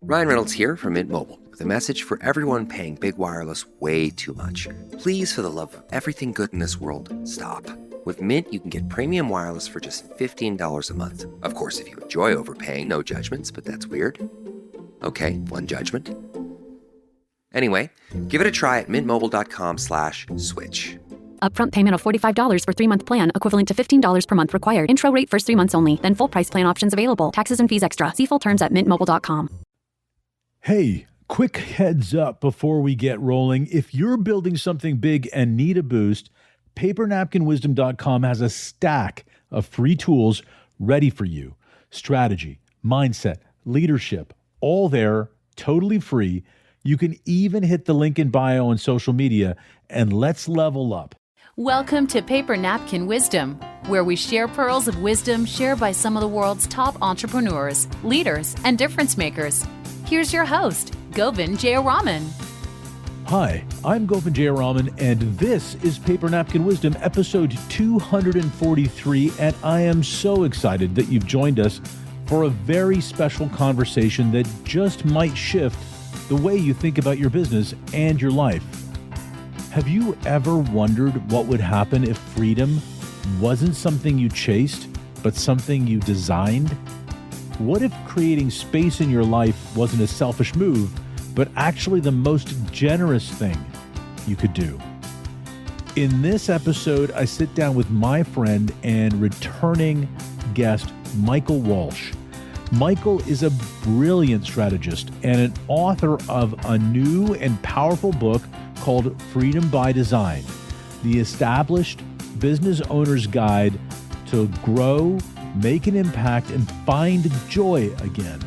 Ryan Reynolds here from Mint Mobile with a message for everyone paying big wireless way too much. Please, for the love of everything good in this world, stop. With Mint, you can get premium wireless for just $15 a month. Of course, if you enjoy overpaying, no judgments, but that's weird. Okay, one judgment. Anyway, give it a try at mintmobile.com/switch. Upfront payment of $45 for 3-month plan, equivalent to $15 per month required. Intro rate first 3 months only, then full price plan options available. Taxes and fees extra. See full terms at mintmobile.com. Hey, quick heads up before we get rolling. If you're building something big and need a boost, PaperNapkinWisdom.com has a stack of free tools ready for you. Strategy, mindset, leadership, all there, totally free. You can even hit the link in bio on social media, and let's level up. Welcome to Paper Napkin Wisdom, where we share pearls of wisdom shared by some of the world's top entrepreneurs, leaders, and difference makers. Here's your host, Govind Jayaraman. Hi, I'm Govind Jayaraman, and this is Paper Napkin Wisdom, episode 243, and I am so excited that you've joined us for a very special conversation that just might shift the way you think about your business and your life. Have you ever wondered what would happen if freedom wasn't something you chased, but something you designed? What if creating space in your life wasn't a selfish move, but actually the most generous thing you could do? In this episode, I sit down with my friend and returning guest, Michael Walsh. Michael is a brilliant strategist and an author of a new and powerful book called Freedom by Design, the established business owner's guide to grow, make an impact, and find joy again.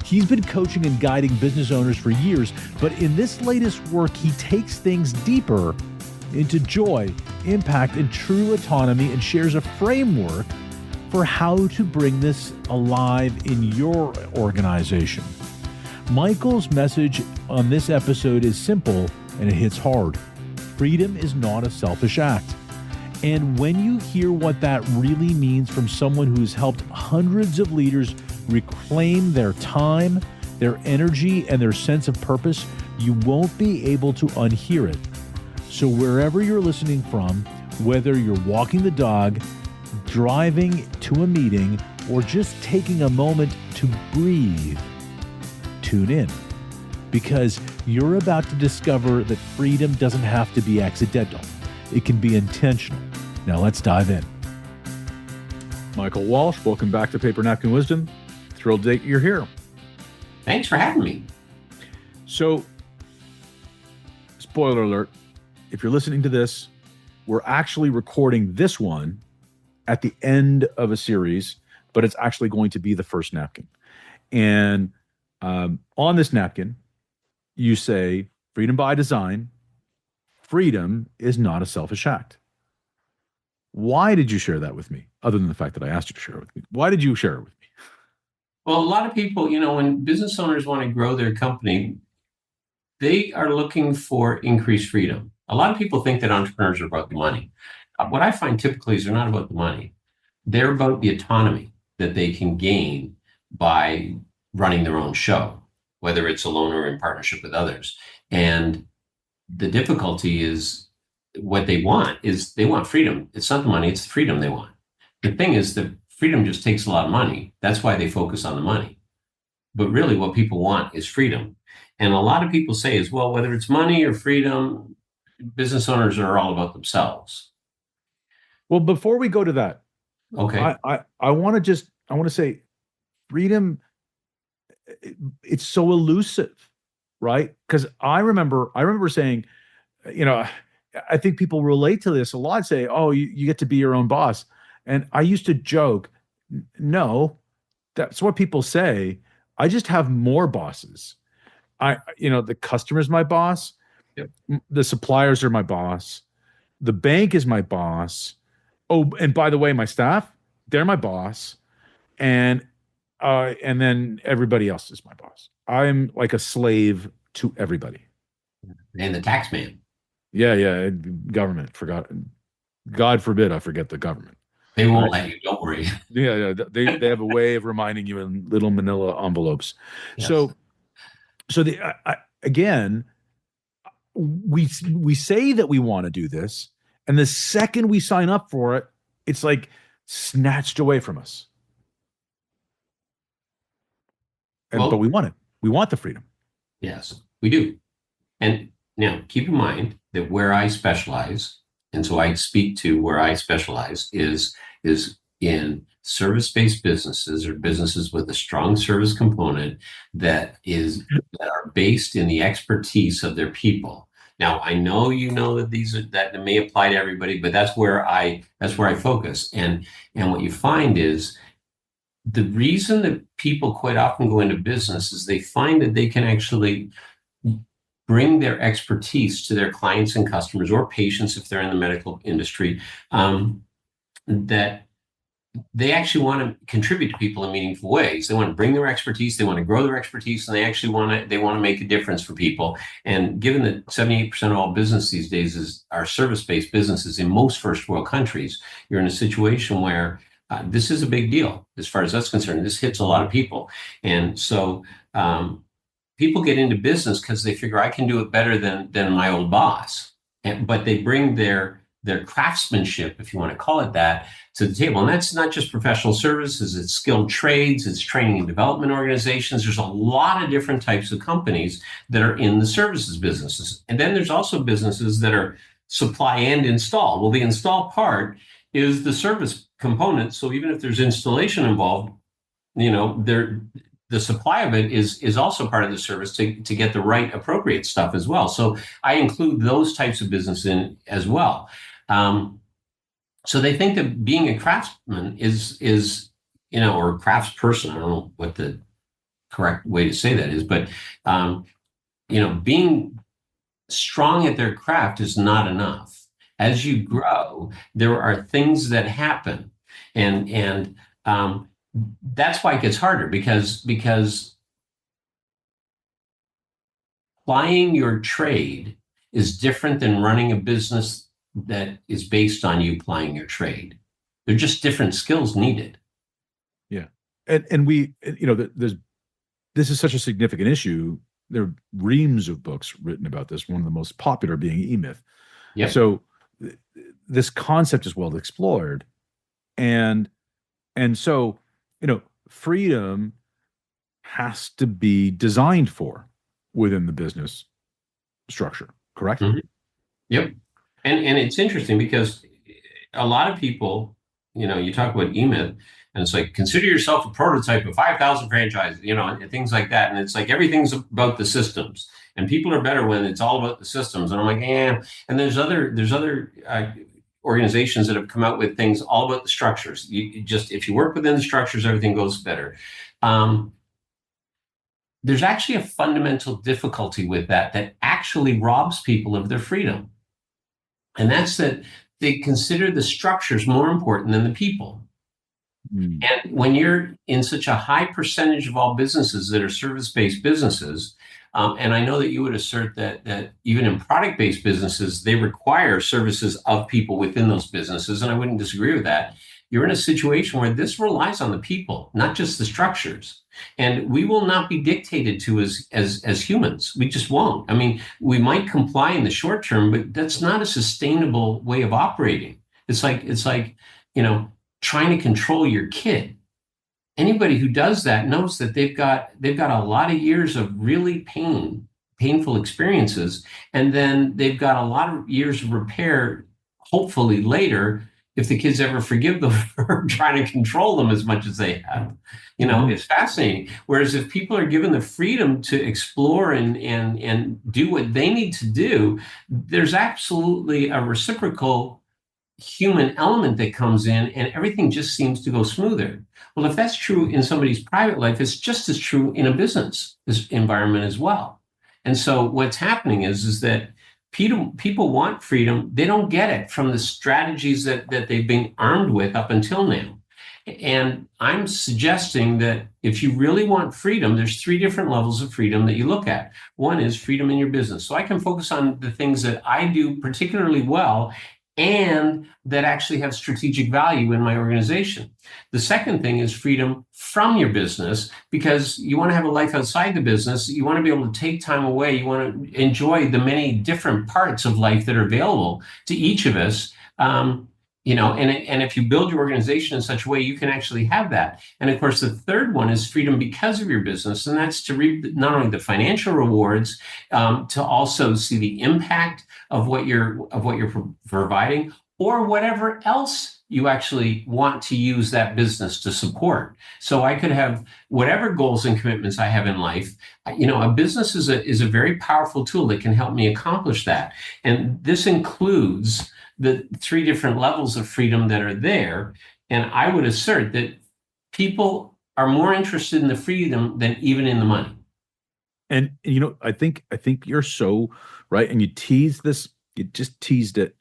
He's been coaching and guiding business owners for years, but in this latest work, he takes things deeper into joy, impact, and true autonomy, and shares a framework for how to bring this alive in your organization. Michael's message on this episode is simple and it hits hard. Freedom is not a selfish act. And when you hear what that really means from someone who's helped hundreds of leaders reclaim their time, their energy, and their sense of purpose, you won't be able to unhear it. So wherever you're listening from, whether you're walking the dog, driving to a meeting, or just taking a moment to breathe, tune in, because you're about to discover that freedom doesn't have to be accidental. It can be intentional. Now let's dive in. Michael Walsh, welcome back to Paper Napkin Wisdom. Thrilled that you're here. Thanks for having me. So, spoiler alert, if you're listening to this, we're actually recording this one at the end of a series, but it's actually going to be the first napkin. And on this napkin, you say, freedom by design, freedom is not a selfish act. Why did you share that with me, other than the fact that I asked you to share it with me? Why did you share it with me? Well, a lot of people, when business owners want to grow their company, they are looking for increased freedom. A lot of people think that entrepreneurs are about the money. What I find typically is they're not about the money. They're about the autonomy that they can gain by running their own show, whether it's alone or in partnership with others. And the difficulty is what they want freedom. It's not the money, it's the freedom they want. The thing is that freedom just takes a lot of money. That's why they focus on the money. But really what people want is freedom. And a lot of people say as well, whether it's money or freedom, business owners are all about themselves. Well, before we go to that, okay, I want to say freedom, it's so elusive, right? Because I remember saying, I think people relate to this a lot, say, oh, you get to be your own boss. And I used to joke, no, that's what people say. I just have more bosses. The customer's my boss. Yep. The suppliers are my boss. The bank is my boss. Oh, and by the way, my staff, they're my boss. And then everybody else is my boss. I'm like a slave to everybody. And the tax man. Yeah. Government. God forbid I forget the government. They won't let you, don't worry. Yeah. They have a way of reminding you in little manila envelopes. Yes. So So again, we say that we want to do this, and the second we sign up for it, it's like snatched away from us. But we want it. We want the freedom. Yes, we do. And now keep in mind that where I specialize, and so I speak to where I specialize is in service-based businesses or businesses with a strong service component that are based in the expertise of their people. Now, I know that that may apply to everybody, but that's where I focus. And what you find is the reason that people quite often go into business is they find that they can actually bring their expertise to their clients and customers or patients if they're in the medical industry, that they actually want to contribute to people in meaningful ways. They want to bring their expertise, they want to grow their expertise, and they actually want to make a difference for people. And given that 78% of all business these days are service-based businesses in most first world countries, you're in a situation where this is a big deal as far as that's concerned. This hits a lot of people. And so people get into business because they figure I can do it better than my old boss. But they bring their craftsmanship, if you want to call it that, to the table. And that's not just professional services, it's skilled trades, it's training and development organizations. There's a lot of different types of companies that are in the services businesses. And then there's also businesses that are supply and install. Well, the install part is the service component. So even if there's installation involved, the supply of it is also part of the service to get the right appropriate stuff as well. So I include those types of business in as well. So they think that being a craftsman is or craftsperson, I don't know what the correct way to say that is, but being strong at their craft is not enough. As you grow, there are things that happen, and that's why it gets harder because plying your trade is different than running a business that is based on you plying your trade. They're just different skills needed. Yeah. And we, this is such a significant issue. There are reams of books written about this, one of the most popular being E-Myth. Yep. So this concept is well explored. And so, freedom has to be designed for within the business structure, correct? Mm-hmm. Yep. And it's interesting because a lot of people, you talk about E-Myth, and it's like, consider yourself a prototype of 5,000 franchises, and things like that. And it's like, everything's about the systems, and people are better when it's all about the systems. And I'm like, yeah. And there's other organizations that have come out with things all about the structures. If you work within the structures, everything goes better. There's actually a fundamental difficulty with that actually robs people of their freedom. And that's that they consider the structures more important than the people. Mm. And when you're in such a high percentage of all businesses that are service-based businesses, and I know that you would assert that even in product-based businesses, they require services of people within those businesses, and I wouldn't disagree with that. You're in a situation where this relies on the people, not just the structures. And we will not be dictated to as humans. We just won't. I mean, we might comply in the short term, but that's not a sustainable way of operating. It's like trying to control your kid. Anybody who does that knows that they've got a lot of years of really painful experiences, and then they've got a lot of years of repair, hopefully later, if the kids ever forgive them for trying to control them as much as they have. It's fascinating. Whereas if people are given the freedom to explore and do what they need to do, there's absolutely a reciprocal human element that comes in, and everything just seems to go smoother. Well, if that's true in somebody's private life, it's just as true in a business environment as well. And so what's happening is that people want freedom. They don't get it from the strategies that they've been armed with up until now. And I'm suggesting that if you really want freedom, there's 3 different levels of freedom that you look at. One is freedom in your business. So I can focus on the things that I do particularly well and that actually have strategic value in my organization. The second thing is freedom from your business, because you want to have a life outside the business. You want to be able to take time away. You want to enjoy the many different parts of life that are available to each of us. And if you build your organization in such a way, you can actually have that. And of course, the third one is freedom because of your business, and that's to reap not only the financial rewards, to also see the impact of what you're providing, or whatever else you actually want to use that business to support. So I could have whatever goals and commitments I have in life. A business is a very powerful tool that can help me accomplish that, and this includes the three different levels of freedom that are there. And I would assert that people are more interested in the freedom than even in the money. And I think you're so right. And you just teased it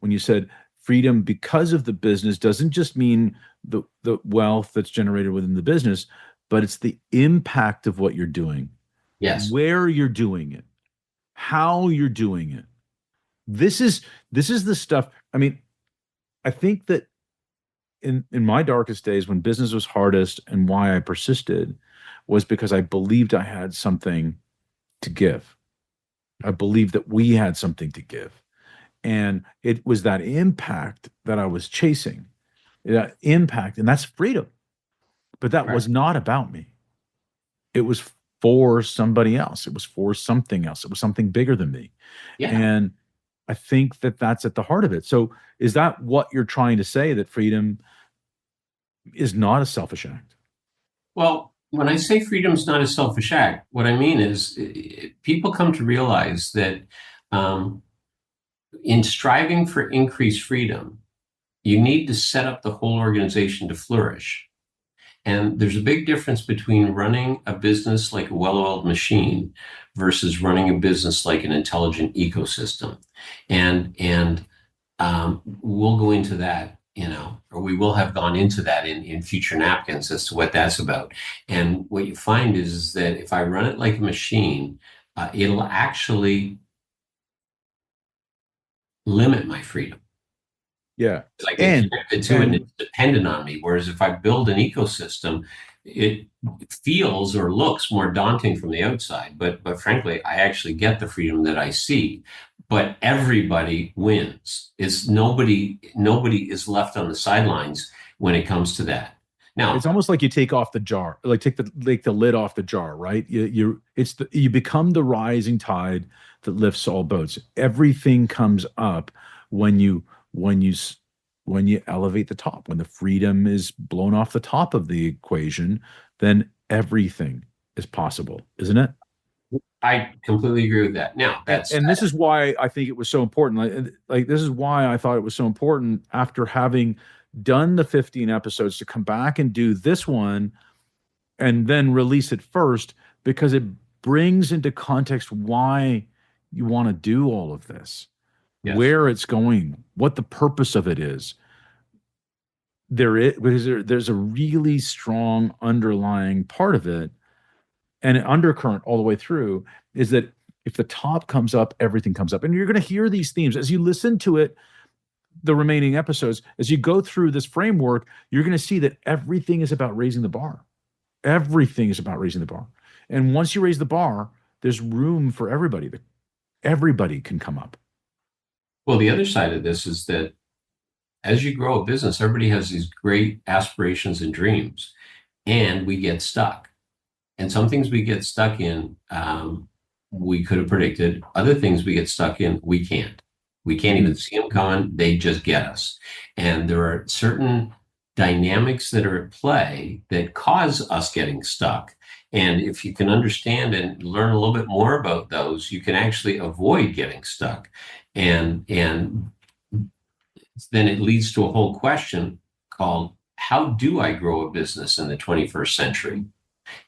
when you said freedom because of the business doesn't just mean the wealth that's generated within the business, but it's the impact of what you're doing. Yes. Where you're doing it, how you're doing it. This is the stuff. I mean, I think that in my darkest days when business was hardest, and why I persisted was because I believed I had something to give. I believed that we had something to give. And it was that impact that I was chasing. That impact, and that's freedom. But that was not about me. It was for somebody else. It was for something else. It was something bigger than me. Yeah. And I think that that's at the heart of it. So is that what you're trying to say, that freedom is not a selfish act? Well, when I say freedom is not a selfish act, what I mean is people come to realize that in striving for increased freedom, you need to set up the whole organization to flourish. And there's a big difference between running a business like a well-oiled machine versus running a business like an intelligent ecosystem. And we'll go into that, or we will have gone into that in future napkins as to what that's about. And what you find is that if I run it like a machine, it'll actually limit my freedom. Yeah. I get connected to it and it's dependent on me. Whereas if I build an ecosystem, it feels or looks more daunting from the outside. But frankly, I actually get the freedom that I see. But everybody wins. It's nobody is left on the sidelines when it comes to that. Now it's almost like you take off the jar, like take the lid off the jar, right? You become the rising tide that lifts all boats. Everything comes up when you elevate the top. When the freedom is blown off the top of the equation, then everything is possible, isn't it? I completely agree with that. Now, this is why I think it was so important. Like this is why I thought it was so important after having done the 15 episodes to come back and do this one and then release it first, because it brings into context why you want to do all of this. Yes. Where it's going, what the purpose of it is. There's a really strong underlying part of it, and an undercurrent all the way through is that if the top comes up, everything comes up. And you're going to hear these themes as you listen to it, the remaining episodes, as you go through this framework, you're going to see that everything is about raising the bar. Everything is about raising the bar. And once you raise the bar, there's room for everybody. Everybody can come up. Well, the other side of this is that as you grow a business, everybody has these great aspirations and dreams, and we get stuck. And some things we get stuck in, we could have predicted. Other things we get stuck in, we can't. We can't even see them coming. They just get us. And there are certain dynamics that are at play that cause us getting stuck. And if you can understand and learn a little bit more about those, you can actually avoid getting stuck. And then it leads to a whole question called, how do I grow a business in the 21st century?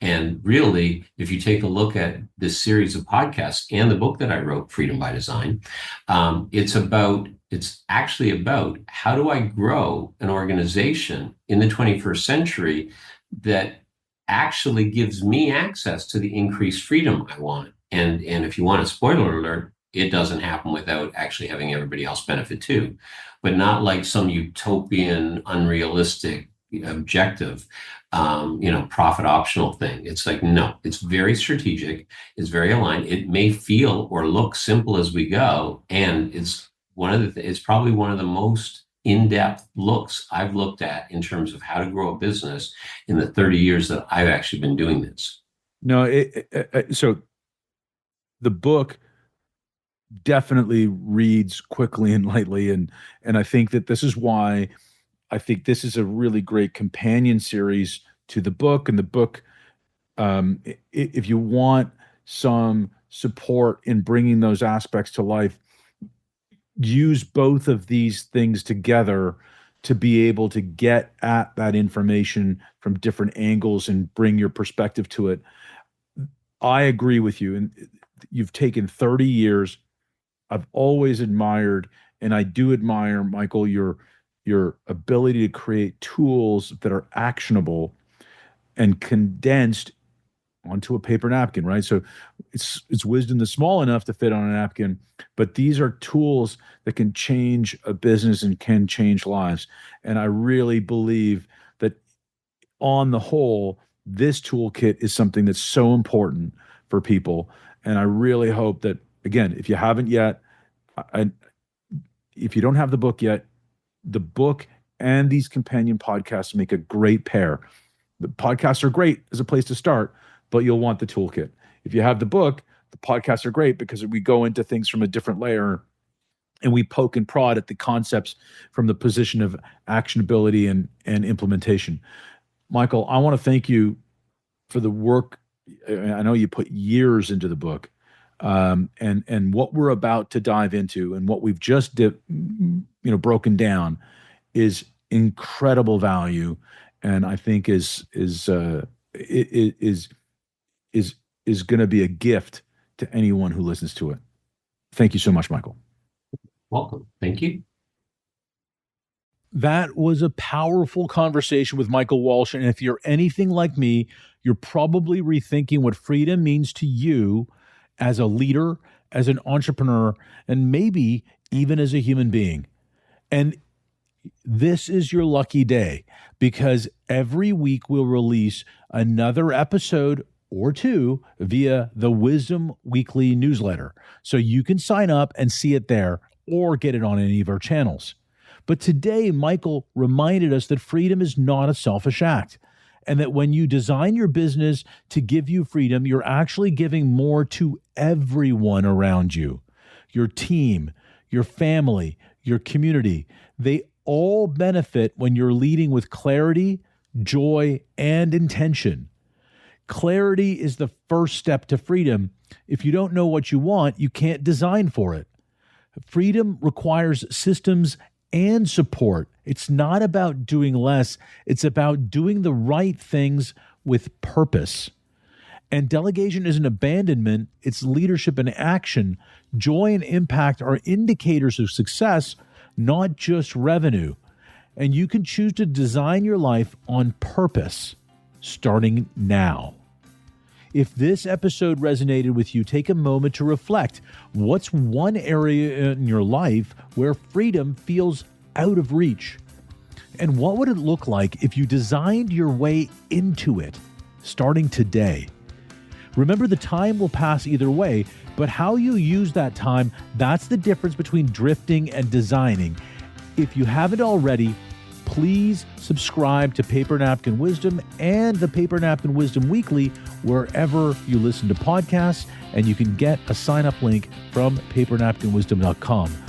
And really, if you take a look at this series of podcasts and the book that I wrote, Freedom by Design, it's actually about how do I grow an organization in the 21st century that actually gives me access to the increased freedom I want. And if you want a spoiler alert, it doesn't happen without actually having everybody else benefit too, but not like some utopian, unrealistic objective, profit optional thing. It's like, no, it's very strategic. It's very aligned. It may feel or look simple as we go. And it's it's probably one of the most in-depth looks I've looked at in terms of how to grow a business in the 30 years that I've actually been doing this. No, so the book definitely reads quickly and lightly, and I think that this is why I think this is a really great companion series to the book. And the book, if you want some support in bringing those aspects to life, use both of these things together to be able to get at that information from different angles and bring your perspective to it. I agree with you. And you've taken 30 years. I've always admired, and I do admire, Michael, your ability to create tools that are actionable and condensed onto a paper napkin, right? So it's wisdom that's small enough to fit on a napkin, but these are tools that can change a business and can change lives. And I really believe that on the whole, this toolkit is something that's so important for people. And I really hope that, again, if you haven't yet, if you don't have the book yet, the book and these companion podcasts make a great pair. The podcasts are great as a place to start, but you'll want the toolkit. If you have the book, the podcasts are great because we go into things from a different layer and we poke and prod at the concepts from the position of actionability and implementation. Michael, I want to thank you for the work. I know you put years into the book, and what we're about to dive into and what we've just broken down is incredible value, and I think is going to be a gift to anyone who listens to it. Thank you so much, Michael. Welcome. Thank you. That was a powerful conversation with Michael Walsh. And if you're anything like me, you're probably rethinking what freedom means to you as a leader, as an entrepreneur, and maybe even as a human being. And this is your lucky day, because every week we'll release another episode or two via the Wisdom Weekly newsletter. So you can sign up and see it there or get it on any of our channels. But today, Michael reminded us that freedom is not a selfish act, and that when you design your business to give you freedom, you're actually giving more to everyone around you, your team, your family, your community. They all benefit when you're leading with clarity, joy, and intention. Clarity is the first step to freedom. If you don't know what you want, you can't design for it. Freedom requires systems and support. It's not about doing less. It's about doing the right things with purpose. And delegation isn't abandonment. It's leadership and action. Joy and impact are indicators of success, not just revenue. And you can choose to design your life on purpose, starting now. If this episode resonated with you, take a moment to reflect. What's one area in your life where freedom feels out of reach? And what would it look like if you designed your way into it, starting today? Remember, the time will pass either way, but how you use that time, that's the difference between drifting and designing. If you haven't already, please subscribe to Paper Napkin Wisdom and the Paper Napkin Wisdom Weekly wherever you listen to podcasts, and you can get a sign-up link from papernapkinwisdom.com.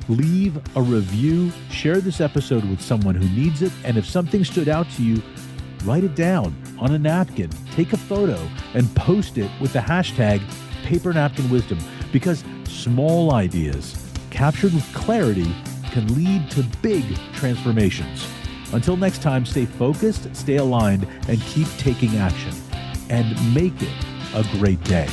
Leave a review, share this episode with someone who needs it, and if something stood out to you, write it down on a napkin, take a photo, and post it with the hashtag Paper Napkin Wisdom, because small ideas captured with clarity can lead to big transformations. Until next time, stay focused, stay aligned, and keep taking action. And make it a great day.